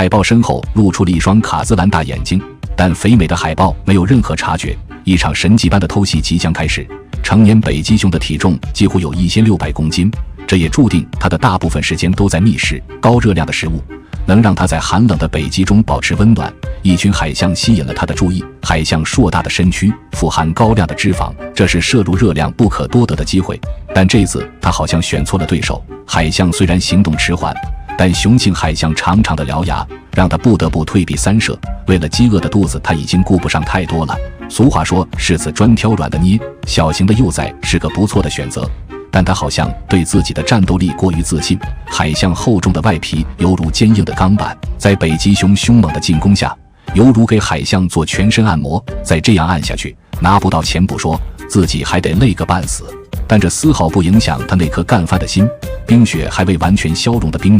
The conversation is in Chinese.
海豹身后露出了一双卡姿兰大眼睛，但肥美的海豹没有任何察觉。一场神迹般的偷袭即将开始。成年北极熊的体重几乎有1600公斤，这也注定它的大部分时间都在觅食高热量的食物，能让它在寒冷的北极中保持温暖。一群海象吸引了它的注意，海象硕大的身躯富含高量的脂肪，这是摄入热量不可多得的机会。但这次它好像选错了对手。海象虽然行动迟缓，但雄性海象长长的獠牙让它不得不退避三舍。为了饥饿的肚子，它已经顾不上太多了。俗话说柿子专挑软的捏，小型的幼崽是个不错的选择，但它好像对自己的战斗力过于自信。海象厚重的外皮犹如坚硬的钢板，在北极熊凶猛的进攻下，犹如给海象做全身按摩。再这样按下去，拿不到钱不说，自己还得累个半死。但这丝毫不影响他那颗干饭的心。冰雪还未完全消融的冰面